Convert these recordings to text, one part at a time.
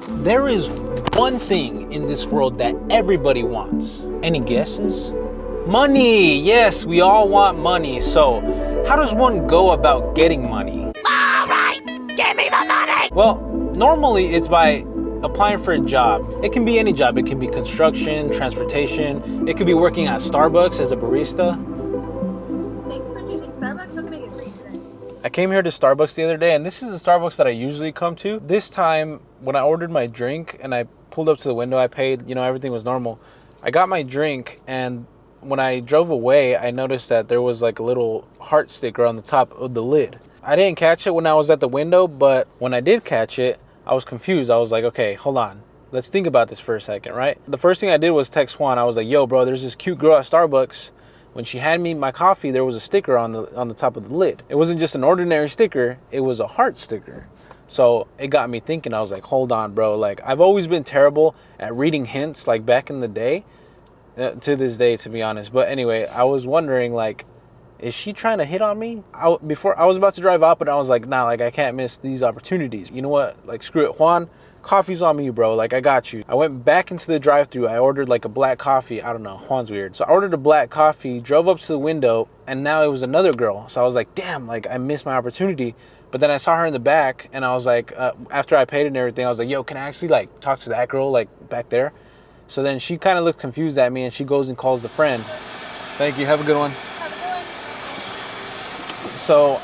There is one thing in this world that everybody wants. Any guesses? Money! Yes, we all want money. So, how does one go about getting money? Alright, give me the money! Well, normally it's by applying for a job. It can be any job. It can be construction, transportation. It could be working at Starbucks as a barista. Thanks for choosing Starbucks. I'm gonna get free today. I came here to Starbucks the other day, and this is the Starbucks that I usually come to. This time, when I ordered my drink and I pulled up to the window, I paid, everything was normal. I got my drink, and when I drove away, I noticed that there was like a little heart sticker on the top of the lid. I didn't catch it when I was at the window, but when I did catch it, I was confused. I was like, okay, hold on. Let's think about this for a second, right? The first thing I did was text Juan. I was like, yo, bro, there's this cute girl at Starbucks. When she handed me my coffee, there was a sticker on the top of the lid. It wasn't just an ordinary sticker. It was a heart sticker. So it got me thinking. I was like, hold on, bro. Like, I've always been terrible at reading hints, like back in the day, to this day, to be honest. But anyway, I was wondering, like, is she trying to hit on me? Before I was about to drive out, but I was like, nah, like, I can't miss these opportunities. You know what? Like, screw it, Juan. Coffee's on me, bro. Like, I got you. I went back into the drive-thru. I ordered like a black coffee. I don't know. Juan's weird. So I ordered a black coffee, drove up to the window, and now it was another girl. So I was like, damn, like, I missed my opportunity. But then I saw her in the back, and I was like, after I paid and everything, I was like, yo, can I actually like talk to that girl like back there? So then she kind of looked confused at me, and she goes and calls the friend. Thank you. Have a good one. Have a good one. So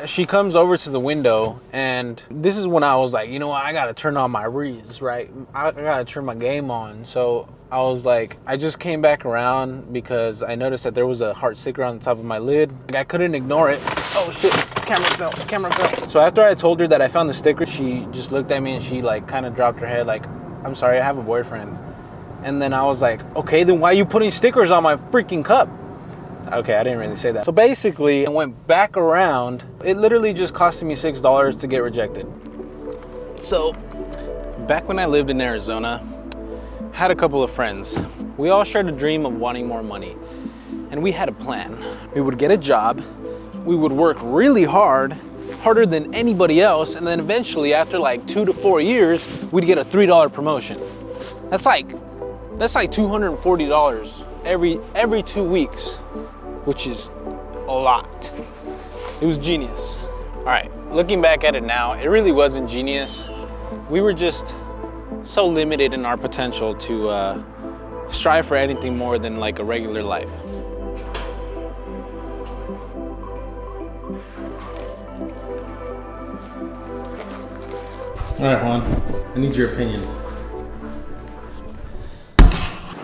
she comes over to the window, and this is when I was like, you know what, I gotta turn on my reads, right? I gotta turn my game on. So I was like, I just came back around because I noticed that there was a heart sticker on the top of my lid. Like, I couldn't ignore it. Oh shit, camera fell. So after I told her that I found the sticker, she just looked at me and she like kind of dropped her head like, I'm sorry, I have a boyfriend. And then I was like, okay, then why are you putting stickers on my freaking cup? Okay, I didn't really say that. So basically, I went back around. It literally just costed me $6 to get rejected. So, back when I lived in Arizona, I had a couple of friends. We all shared a dream of wanting more money. And we had a plan. We would get a job. We would work really hard, harder than anybody else. And then eventually, after like 2 to 4 years, we'd get a $3 promotion. That's like $240 every 2 weeks. Which is a lot. It was genius. All right, looking back at it now, it really wasn't genius. We were just so limited in our potential to strive for anything more than like a regular life. All right, Juan, I need your opinion.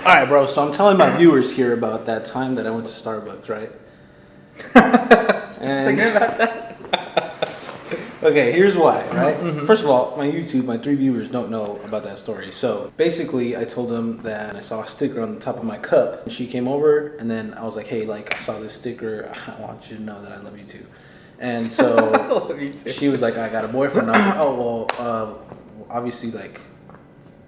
All right, bro, so I'm telling my viewers here about that time that I went to Starbucks, right? Still thinking about that? Okay, here's why, right? Mm-hmm. First of all, my 3 viewers don't know about that story. So basically, I told them that I saw a sticker on the top of my cup. And she came over, and then I was like, hey, like, I saw this sticker. I want you to know that I love you too. And so love you too. She was like, I got a boyfriend. I was like, oh, well, obviously, like,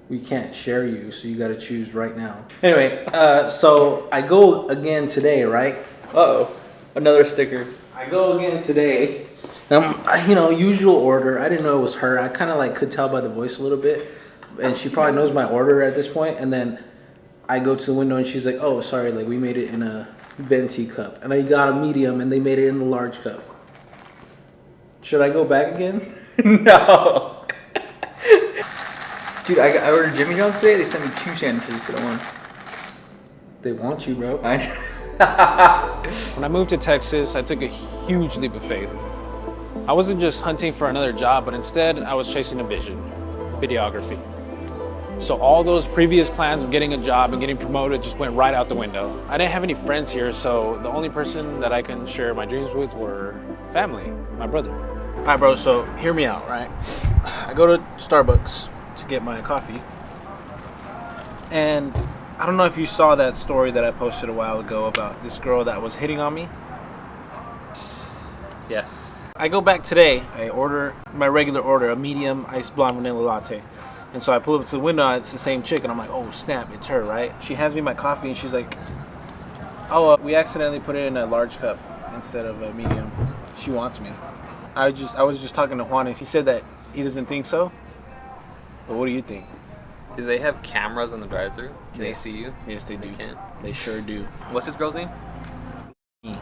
we can't share you, so you got to choose right now. Anyway, so I go again today, right? Uh-oh, another sticker. I go again today. Usual order. I didn't know it was her. I kind of like could tell by the voice a little bit, and she probably knows my order at this point. And then I go to the window, and she's like, "Oh, sorry, like we made it in a venti cup, and I got a medium, and they made it in the large cup." Should I go back again? No. Dude, I ordered Jimmy John's today. They sent me 2 sandwiches instead of 1. They want you, bro. I When I moved to Texas, I took a huge leap of faith. I wasn't just hunting for another job, but instead I was chasing a vision, videography. So all those previous plans of getting a job and getting promoted just went right out the window. I didn't have any friends here, so the only person that I can share my dreams with were family, my brother. All right, bro, so hear me out, right? I go to Starbucks to get my coffee. And I don't know if you saw that story that I posted a while ago about this girl that was hitting on me. Yes. I go back today, I order my regular order, a medium iced blonde vanilla latte. And so I pull up to the window, it's the same chick, and I'm like, oh snap, it's her, right? She hands me my coffee and she's like, oh, we accidentally put it in a large cup instead of a medium. She wants me. I was just talking to Juan and he said that he doesn't think so. But what do you think? Do they have cameras in the drive-thru? Can they Yes. see you? Yes, they do. They can. They sure do. What's this girl's name? Me.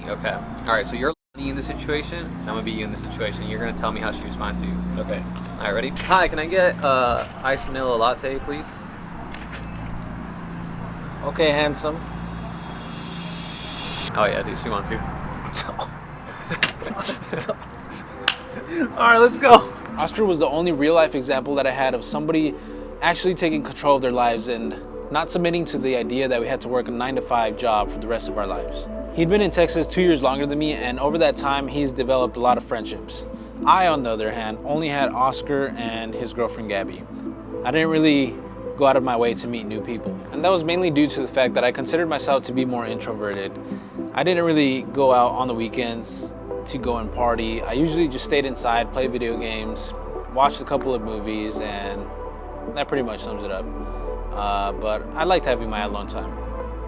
Okay. All right. So you're in this situation. I'm gonna be you in this situation. You're gonna tell me how she responds to you. Okay. All right. Ready? Hi. Can I get iced vanilla latte, please? Okay, handsome. Oh yeah, dude. She wants you. All right, let's go. Oscar was the only real life example that I had of somebody actually taking control of their lives and not submitting to the idea that we had to work a 9-to-5 job for the rest of our lives. He'd been in Texas 2 years longer than me, and over that time, he's developed a lot of friendships. I, on the other hand, only had Oscar and his girlfriend Gabby. I didn't really go out of my way to meet new people. And that was mainly due to the fact that I considered myself to be more introverted. I didn't really go out on the weekends to go and party. I usually just stayed inside, played video games, watched a couple of movies, and that pretty much sums it up. But I liked having my alone time.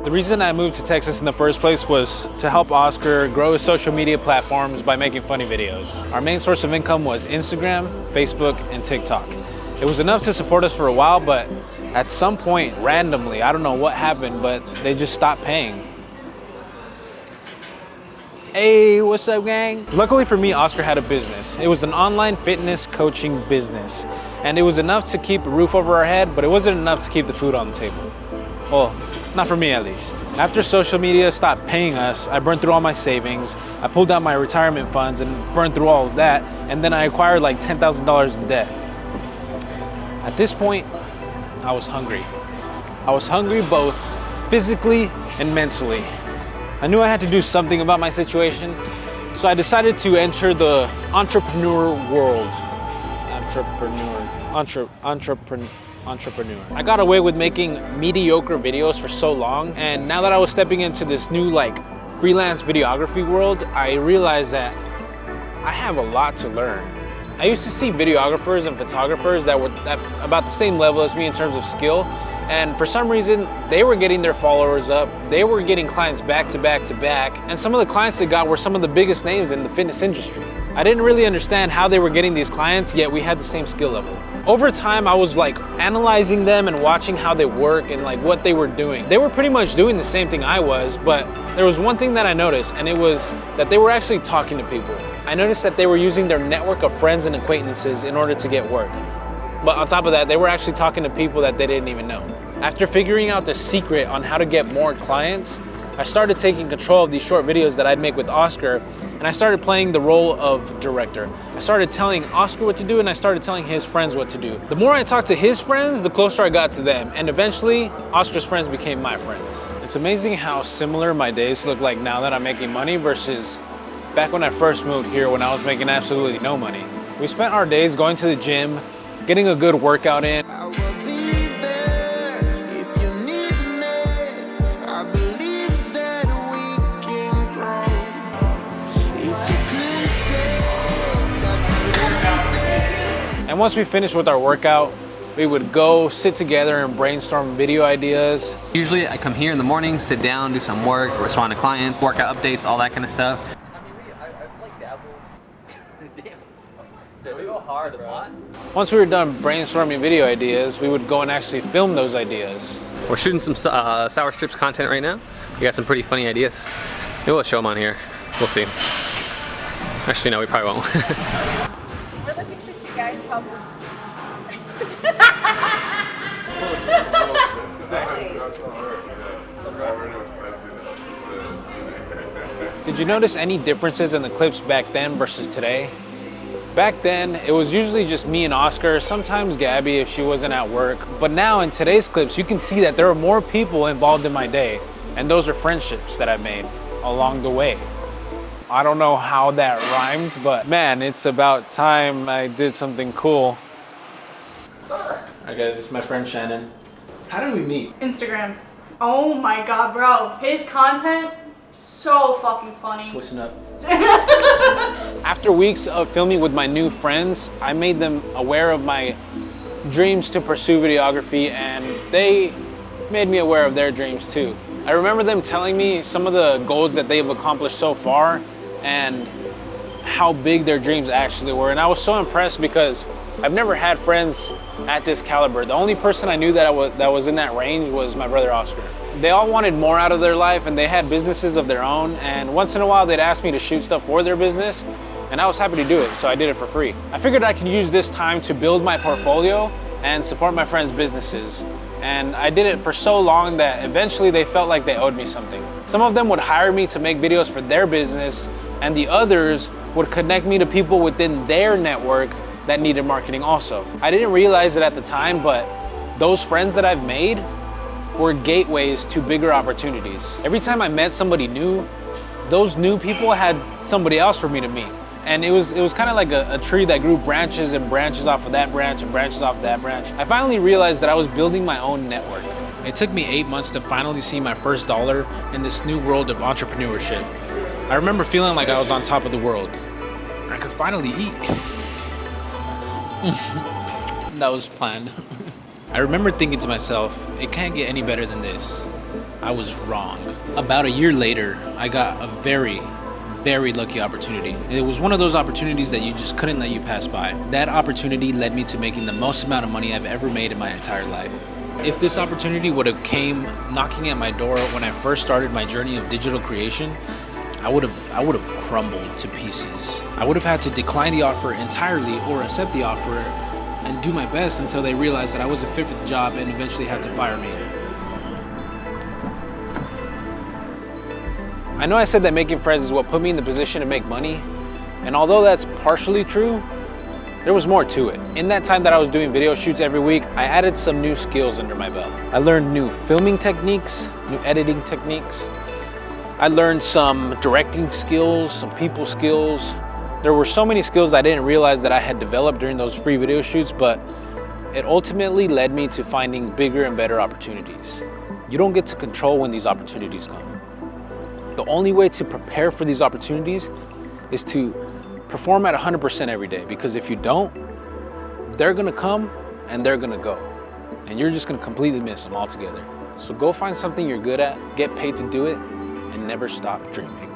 The reason I moved to Texas in the first place was to help Oscar grow his social media platforms by making funny videos. Our main source of income was Instagram, Facebook, and TikTok. It was enough to support us for a while, but at some point, randomly, I don't know what happened, but they just stopped paying. Hey, what's up, gang? Luckily for me, Oscar had a business. It was an online fitness coaching business. And it was enough to keep a roof over our head, but it wasn't enough to keep the food on the table. Well, not for me at least. After social media stopped paying us, I burned through all my savings. I pulled out my retirement funds and burned through all of that. And then I acquired like $10,000 in debt. At this point, I was hungry. I was hungry both physically and mentally. I knew I had to do something about my situation, so I decided to enter the entrepreneur world. Entrepreneur. I got away with making mediocre videos for so long, and now that I was stepping into this new freelance videography world, I realized that I have a lot to learn. I used to see videographers and photographers that were at about the same level as me in terms of skill, and for some reason, they were getting their followers up, they were getting clients back to back to back, and some of the clients they got were some of the biggest names in the fitness industry. I didn't really understand how they were getting these clients, yet we had the same skill level. Over time, I was analyzing them and watching how they work and what they were doing. They were pretty much doing the same thing I was, but there was one thing that I noticed, and it was that they were actually talking to people. I noticed that they were using their network of friends and acquaintances in order to get work. But on top of that, they were actually talking to people that they didn't even know. After figuring out the secret on how to get more clients, I started taking control of these short videos that I'd make with Oscar, and I started playing the role of director. I started telling Oscar what to do, and I started telling his friends what to do. The more I talked to his friends, the closer I got to them, and eventually, Oscar's friends became my friends. It's amazing how similar my days look like now that I'm making money versus back when I first moved here when I was making absolutely no money. We spent our days going to the gym, getting a good workout in. And once we finished with our workout, we would go sit together and brainstorm video ideas. Usually I come here in the morning, sit down, do some work, respond to clients, workout updates, all that kind of stuff. Once we were done brainstorming video ideas, we would go and actually film those ideas. We're shooting some sour strips content right now. We got some pretty funny ideas. Maybe we'll show them on here. We'll see. Actually, no, we probably won't. We're looking for you guys' help. Did you notice any differences in the clips back then versus today? Back then, it was usually just me and Oscar, sometimes Gabby if she wasn't at work. But now in today's clips, you can see that there are more people involved in my day. And those are friendships that I've made along the way. I don't know how that rhymed, but man, it's about time I did something cool. Alright guys, this is my friend Shannon. How did we meet? Instagram. Oh my god, bro. His content, so fucking funny. Listen up. After weeks of filming with my new friends, I made them aware of my dreams to pursue videography, and they made me aware of their dreams too. I remember them telling me some of the goals that they've accomplished so far and how big their dreams actually were. And I was so impressed because I've never had friends at this caliber. The only person I knew that was in that range was my brother Oscar. They all wanted more out of their life and they had businesses of their own, and once in a while they'd ask me to shoot stuff for their business, and I was happy to do it, so I did it for free. I figured I could use this time to build my portfolio and support my friends' businesses. And I did it for so long that eventually they felt like they owed me something. Some of them would hire me to make videos for their business, and the others would connect me to people within their network that needed marketing also. I didn't realize it at the time, but those friends that I've made were gateways to bigger opportunities. Every time I met somebody new, those new people had somebody else for me to meet. And it was kind of like a tree that grew branches and branches off of that branch and branches off of that branch. I finally realized that I was building my own network. It took me 8 months to finally see my first dollar in this new world of entrepreneurship. I remember feeling like I was on top of the world. I could finally eat. That was planned. I remember thinking to myself, it can't get any better than this. I was wrong. About a year later, I got a very lucky opportunity. It was one of those opportunities that you just couldn't let you pass by. That opportunity led me to making the most amount of money I've ever made in my entire life. If this opportunity would have came knocking at my door when I first started my journey of digital creation, I would have crumbled to pieces. I would have had to decline the offer entirely or accept the offer and do my best until they realized that I wasn't fit for the job and eventually had to fire me. I know I said that making friends is what put me in the position to make money, and although that's partially true, there was more to it. In that time that I was doing video shoots every week, I added some new skills under my belt. I learned new filming techniques, new editing techniques. I learned some directing skills, some people skills. There were so many skills I didn't realize that I had developed during those free video shoots, but it ultimately led me to finding bigger and better opportunities. You don't get to control when these opportunities come. The only way to prepare for these opportunities is to perform at 100% every day, because if you don't, they're gonna come and they're gonna go, and you're just gonna completely miss them altogether. So go find something you're good at, get paid to do it, and never stop dreaming.